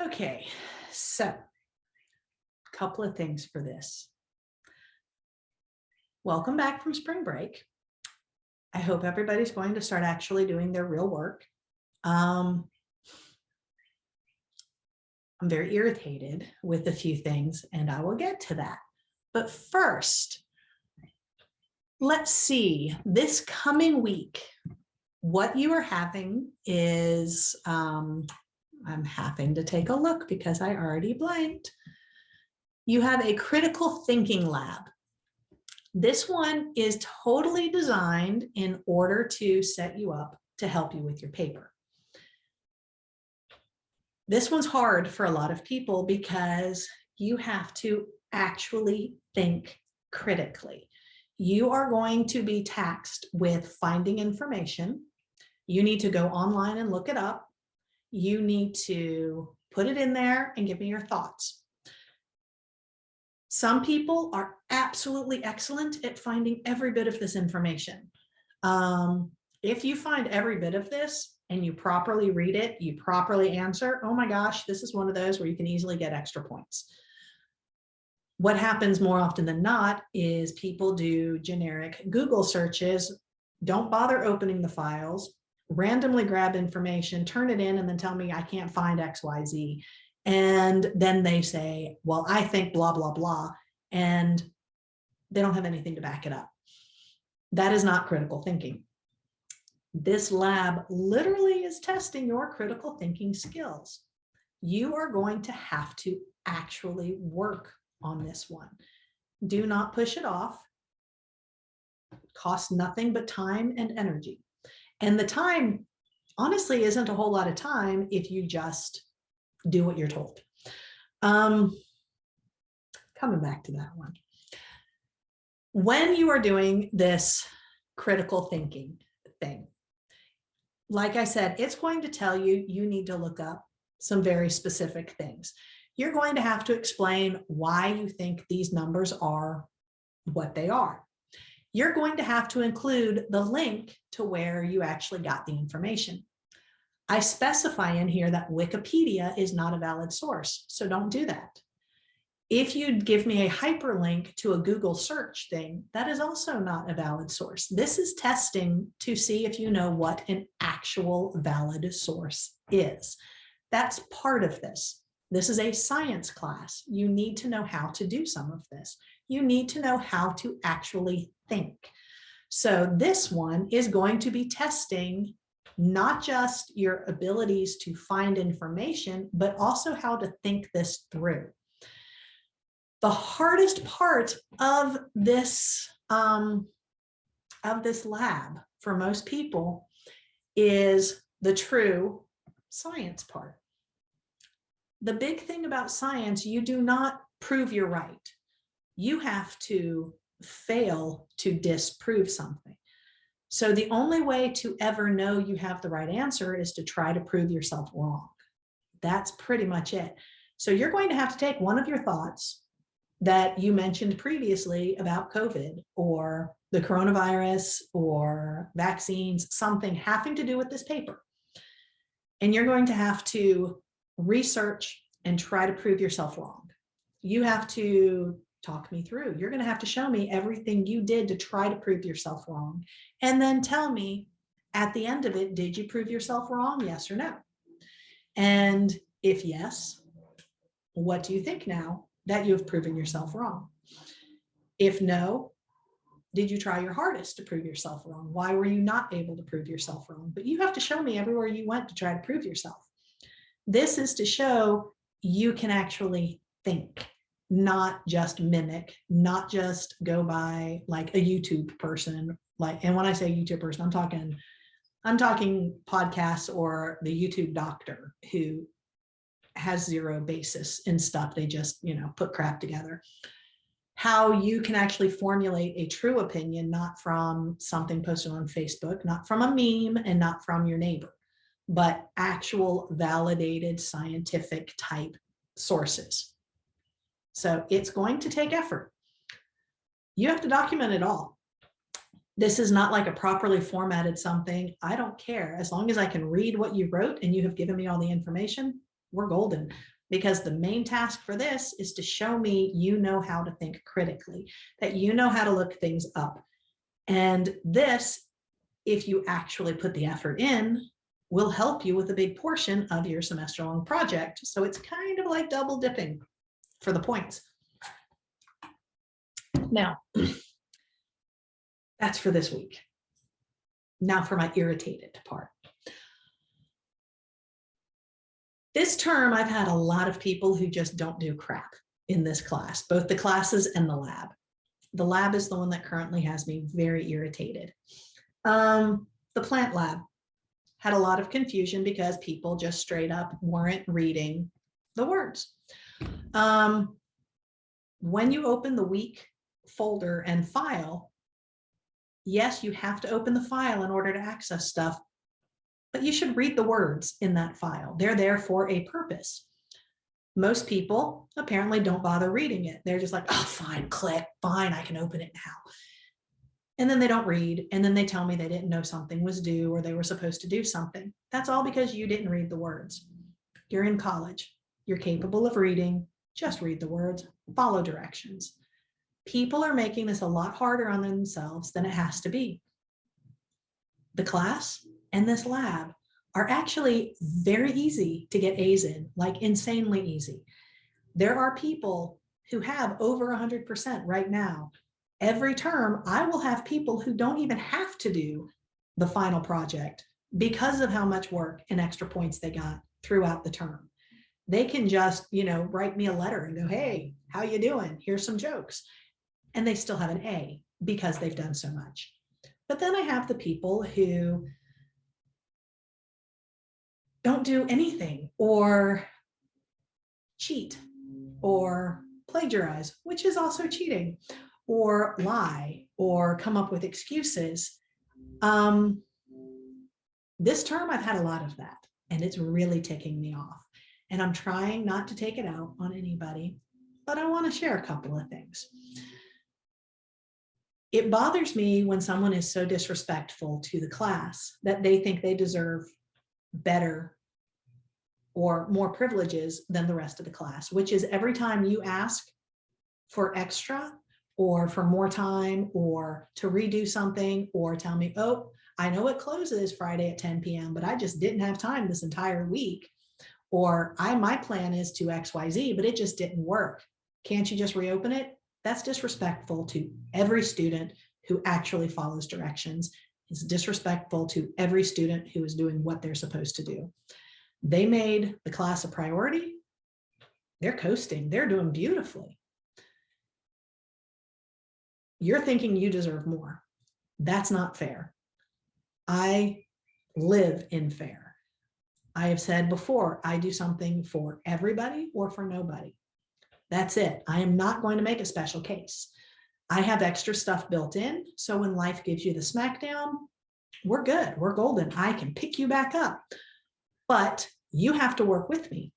Okay, so a couple of things for this. Welcome back from spring break. I hope everybody's going to start actually doing their real work. I'm very irritated with a few things, and I will get to that. But first, let's see, this coming week, what you are having is, I'm having to take a look because I already blanked. You have a critical thinking lab. This one is totally designed in order to set you up to help you with your paper. This one's hard for a lot of people because you have to actually think critically. You are going to be taxed with finding information. You need to go online and look it up. You need to put it in there and give me your thoughts. Some people are absolutely excellent at finding every bit of this information. If you find every bit of this and you properly read it, you properly answer, oh my gosh, this is one of those where you can easily get extra points. What happens more often than not is people do generic Google searches, don't bother opening the files, randomly grab information, turn it in, and then tell me I can't find XYZ. And then they say, well, I think blah, blah, blah, and they don't have anything to back it up. That is not critical thinking. This lab literally is testing your critical thinking skills. You are going to have to actually work on this one. Do not push it off. It costs nothing but time and energy. And the time, honestly, isn't a whole lot of time if you just do what you're told. Coming back to that one. When you are doing this critical thinking thing, like I said, it's going to tell you, you need to look up some very specific things. You're going to have to explain why you think these numbers are what they are. You're going to have to include the link to where you actually got the information. I specify in here that Wikipedia is not a valid source, so don't do that. If you give me a hyperlink to a Google search thing, that is also not a valid source. This is testing to see if you know what an actual valid source is. That's part of this. This is a science class. You need to know how to do some of this. You need to know how to actually think. So this one is going to be testing not just your abilities to find information, but also how to think this through. The hardest part of this lab for most people is the true science part. The big thing about science, you do not prove you're right. You have to fail to disprove something. So the only way to ever know you have the right answer is to try to prove yourself wrong. That's pretty much it. So you're going to have to take one of your thoughts that you mentioned previously about COVID or the coronavirus or vaccines, something having to do with this paper. And you're going to have to research and try to prove yourself wrong. You have to talk me through. You're going to have to show me everything you did to try to prove yourself wrong. And then tell me at the end of it, did you prove yourself wrong? Yes or no? And if yes, what do you think now that you have proven yourself wrong? If no, did you try your hardest to prove yourself wrong? Why were you not able to prove yourself wrong? But you have to show me everywhere you went to try to prove yourself. This is to show you can actually think, not just mimic, not just go by like a YouTube person. And when I say YouTube person, I'm talking podcasts or the YouTube doctor who has zero basis in stuff. They just, put crap together. How you can actually formulate a true opinion, not from something posted on Facebook, not from a meme, and not from your neighbor, but actual validated scientific type sources. So it's going to take effort. You have to document it all. This is not like a properly formatted something. I don't care. As long as I can read what you wrote and you have given me all the information, we're golden. because the main task for this is to show me you know how to think critically, that you know how to look things up. And this, if you actually put the effort in, will help you with a big portion of your semester-long project. So it's kind of like double dipping for the points. Now, that's for this week. Now for my irritated part. This term, I've had a lot of people who just don't do crap in this class, both the classes and the lab. The lab is the one that currently has me very irritated. The plant lab had a lot of confusion because people just straight up weren't reading the words. When you open the week folder and file, yes, you have to open the file in order to access stuff, but you should read the words in that file. They're there for a purpose. Most people apparently don't bother reading it. They're just like, oh, fine, click, fine, I can open it now. And then they don't read, and then they tell me they didn't know something was due or they were supposed to do something. That's all because you didn't read the words. You're in college. You're capable of reading. Just read the words, follow directions. People are making this a lot harder on themselves than it has to be. The class and this lab are actually very easy to get A's in, like insanely easy. There are people who have over 100% right now. Every term, I will have people who don't even have to do the final project because of how much work and extra points they got throughout the term. They can just, write me a letter and go, hey, how you doing? Here's some jokes. And they still have an A because they've done so much. But then I have the people who don't do anything or cheat or plagiarize, which is also cheating, or lie or come up with excuses. This term, I've had a lot of that, and it's really ticking me off. And I'm trying not to take it out on anybody, but I want to share a couple of things. It bothers me when someone is so disrespectful to the class that they think they deserve better or more privileges than the rest of the class, which is every time you ask for extra or for more time or to redo something or tell me, oh, I know it closes Friday at 10 p.m., but I just didn't have time this entire week. Or my plan is to XYZ, but it just didn't work. Can't you just reopen it? That's disrespectful to every student who actually follows directions. It's disrespectful to every student who is doing what they're supposed to do. They made the class a priority. They're coasting. They're doing beautifully. You're thinking you deserve more. That's not fair. I live in fair. I have said before, I do something for everybody or for nobody. That's it. I am not going to make a special case. I have extra stuff built in. So when life gives you the smackdown, we're good. We're golden. I can pick you back up. But you have to work with me.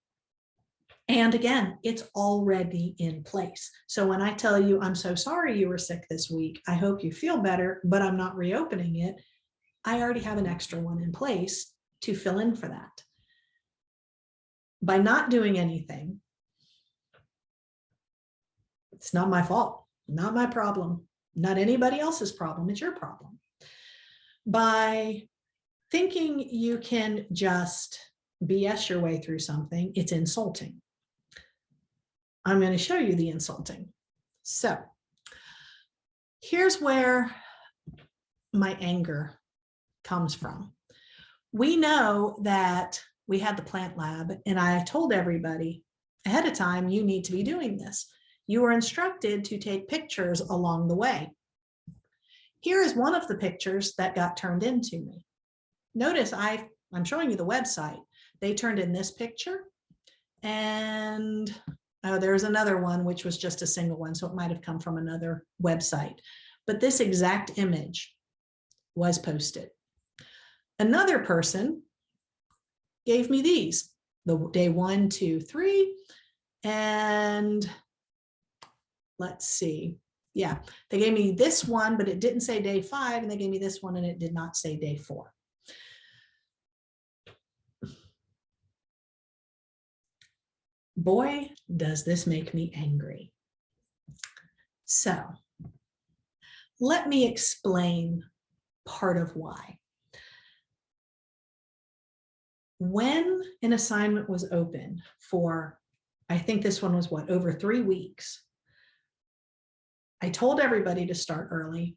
And again, it's already in place. So when I tell you, I'm so sorry you were sick this week, I hope you feel better, but I'm not reopening it, I already have an extra one in place to fill in for that. By not doing anything, it's not my fault, not my problem, not anybody else's problem, it's your problem. By thinking you can just BS your way through something, it's insulting. I'm going to show you the insulting. So here's where my anger comes from. We know that we had the plant lab, and I told everybody ahead of time, you need to be doing this. You were instructed to take pictures along the way. Here is one of the pictures that got turned into me. Notice I'm showing you the website. They turned in this picture, and there's another one, which was just a single one, so it might have come from another website. But this exact image was posted. Another person gave me these, the day 1, 2, 3, and let's see. Yeah, they gave me this one, but it didn't say day 5, and they gave me this one, and it did not say day 4. Boy, does this make me angry. So let me explain part of why. When an assignment was open for, I think this one was what, over 3 weeks, I told everybody to start early.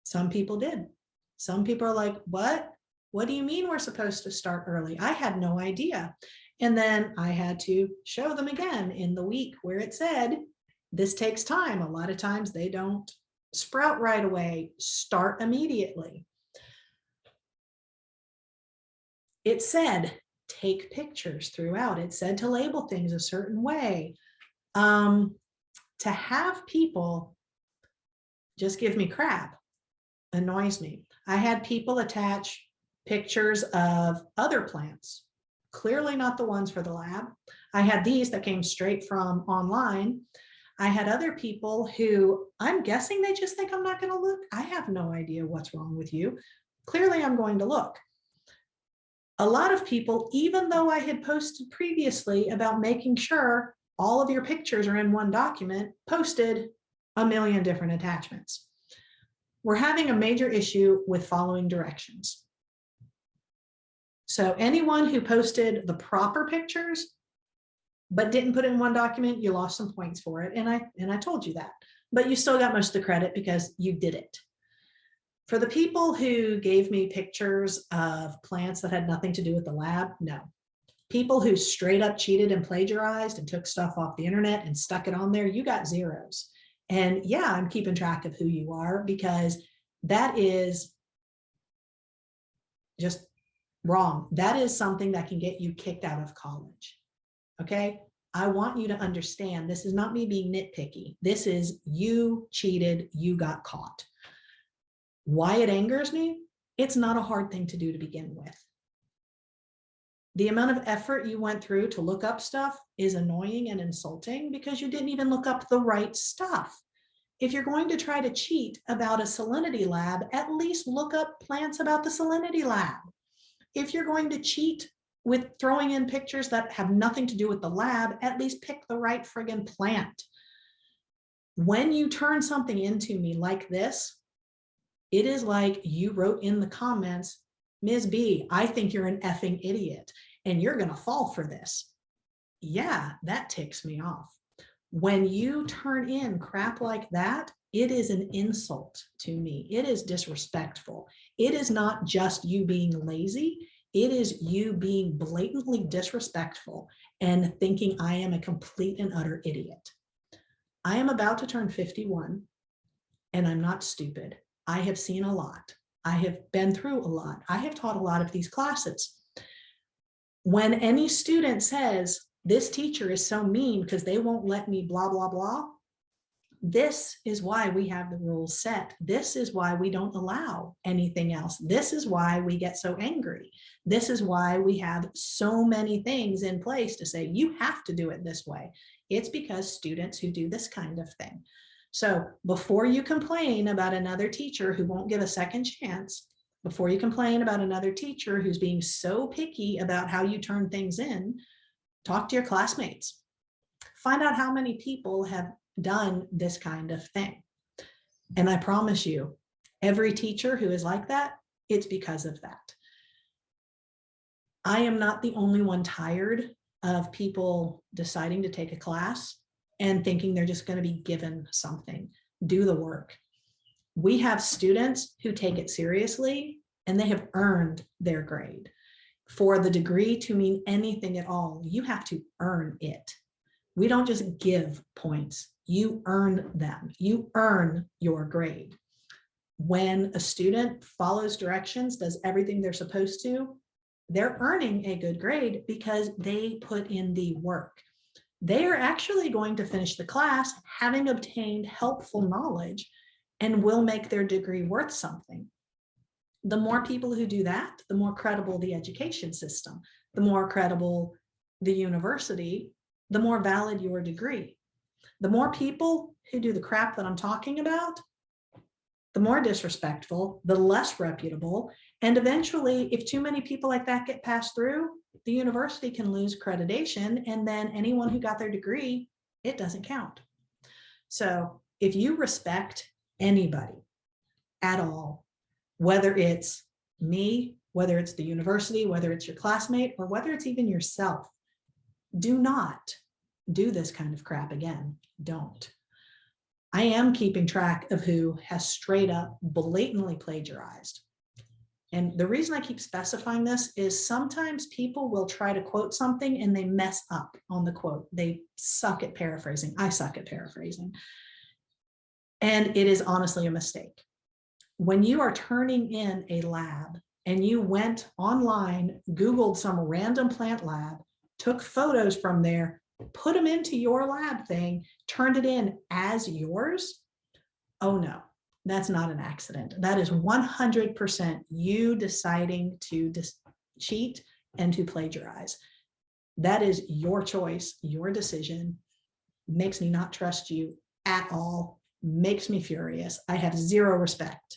Some people did. Some people are like, what? What do you mean we're supposed to start early? I had no idea. And then I had to show them again in the week where it said, this takes time. A lot of times they don't sprout right away, start immediately. It said, take pictures throughout. It said to label things a certain way. To have people just give me crap annoys me. I had people attach pictures of other plants, clearly not the ones for the lab. I had these that came straight from online. I had other people who, I'm guessing they just think I'm not going to look. I have no idea what's wrong with you. Clearly I'm going to look. A lot of people, even though I had posted previously about making sure all of your pictures are in one document, posted a million different attachments. We're having a major issue with following directions. So anyone who posted the proper pictures but didn't put it in one document, you lost some points for it. And I told you that, but you still got most of the credit because you did it. For the people who gave me pictures of plants that had nothing to do with the lab, no. People who straight up cheated and plagiarized and took stuff off the internet and stuck it on there, you got zeros. And yeah, I'm keeping track of who you are because that is just wrong. That is something that can get you kicked out of college. Okay. I want you to understand this is not me being nitpicky. This is you cheated, you got caught. Why it angers me? It's not a hard thing to do to begin with. The amount of effort you went through to look up stuff is annoying and insulting because you didn't even look up the right stuff. If you're going to try to cheat about a salinity lab, at least look up plants about the salinity lab. If you're going to cheat with throwing in pictures that have nothing to do with the lab, at least pick the right friggin' plant. When you turn something into me like this, it is like you wrote in the comments, Ms. B, I think you're an effing idiot and you're going to fall for this. Yeah, that ticks me off. When you turn in crap like that, it is an insult to me. It is disrespectful. It is not just you being lazy. It is you being blatantly disrespectful and thinking I am a complete and utter idiot. I am about to turn 51 and I'm not stupid. I have seen a lot. I have been through a lot. I have taught a lot of these classes. When any student says, this teacher is so mean because they won't let me blah, blah, blah, this is why we have the rules set. This is why we don't allow anything else. This is why we get so angry. This is why we have so many things in place to say, you have to do it this way. It's because students who do this kind of thing. So before you complain about another teacher who won't give a second chance, before you complain about another teacher who's being so picky about how you turn things in, talk to your classmates. Find out how many people have done this kind of thing. And I promise you, every teacher who is like that, it's because of that. I am not the only one tired of people deciding to take a class and thinking they're just going to be given something. Do the work. We have students who take it seriously and they have earned their grade. For the degree to mean anything at all, you have to earn it. We don't just give points. You earn them. You earn your grade. When a student follows directions, does everything they're supposed to, they're earning a good grade because they put in the work. They are actually going to finish the class having obtained helpful knowledge and will make their degree worth something. The more people who do that, the more credible the education system, the more credible the university, the more valid your degree. The more people who do the crap that I'm talking about, the more disrespectful, the less reputable, And eventually, if too many people like that get passed through, the university can lose accreditation, and then anyone who got their degree, it doesn't count. So if you respect anybody at all, whether it's me, whether it's the university, whether it's your classmate, or whether it's even yourself, do not do this kind of crap again. Don't. I am keeping track of who has straight up blatantly plagiarized. And the reason I keep specifying this is sometimes people will try to quote something and they mess up on the quote. They suck at paraphrasing. I suck at paraphrasing. And it is honestly a mistake. When you are turning in a lab and you went online, Googled some random plant lab, took photos from there, put them into your lab thing, turned it in as yours, oh no. That's not an accident. That is 100% you deciding to cheat and to plagiarize. That is your choice, your decision. Makes me not trust you at all. Makes me furious. I have zero respect.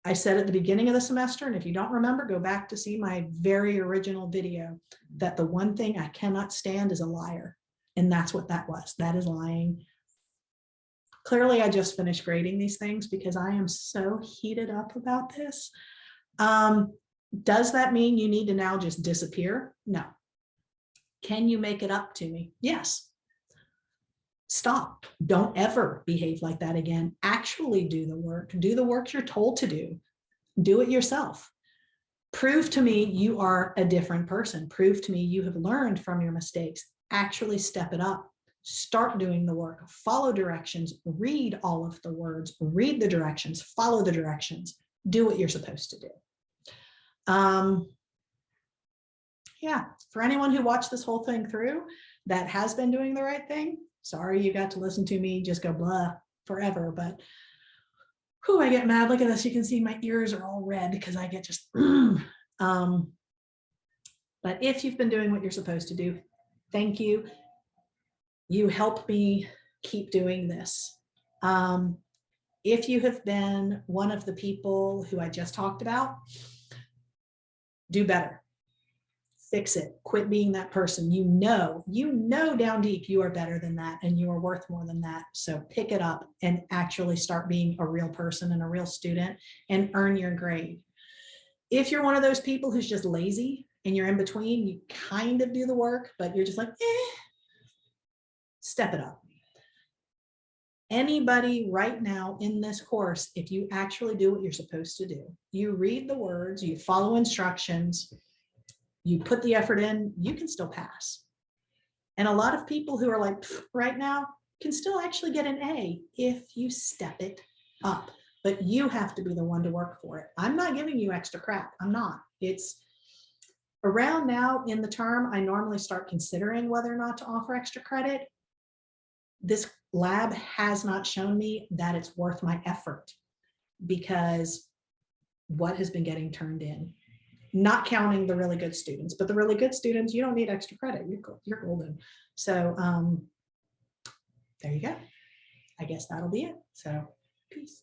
I said at the beginning of the semester, and if you don't remember, go back to see my very original video, that the one thing I cannot stand is a liar. And that's what that was. That is lying. Clearly, I just finished grading these things because I am so heated up about this. Does that mean you need to now just disappear? No. Can you make it up to me? Yes. Stop. Don't ever behave like that again. Actually do the work. Do the work you're told to do. Do it yourself. Prove to me you are a different person. Prove to me you have learned from your mistakes. Actually step it up. Start doing the work, follow directions, read all of the words, read the directions, follow the directions, do what you're supposed to do. Yeah, for anyone who watched this whole thing through that has been doing the right thing, sorry you got to listen to me just go blah forever, but whew, I get mad. Look at this. You can see my ears are all red because I get just, but if you've been doing what you're supposed to do, thank you. You help me keep doing this. If you have been one of the people who I just talked about, do better. Fix it. Quit being that person. You know down deep you are better than that and you are worth more than that. So pick it up and actually start being a real person and a real student and earn your grade. If you're one of those people who's just lazy and you're in between, you kind of do the work, but you're just like, step it up. Anybody right now in this course, if you actually do what you're supposed to do, you read the words, you follow instructions, you put the effort in, you can still pass. And a lot of people who are like right now can still actually get an A if you step it up, but you have to be the one to work for it. I'm not giving you extra crap. I'm not. It's around now in the term, I normally start considering whether or not to offer extra credit. This lab has not shown me that it's worth my effort because what has been getting turned in, not counting the really good students, but the really good students, you don't need extra credit. You're golden. So there you go. I guess that'll be it. So peace.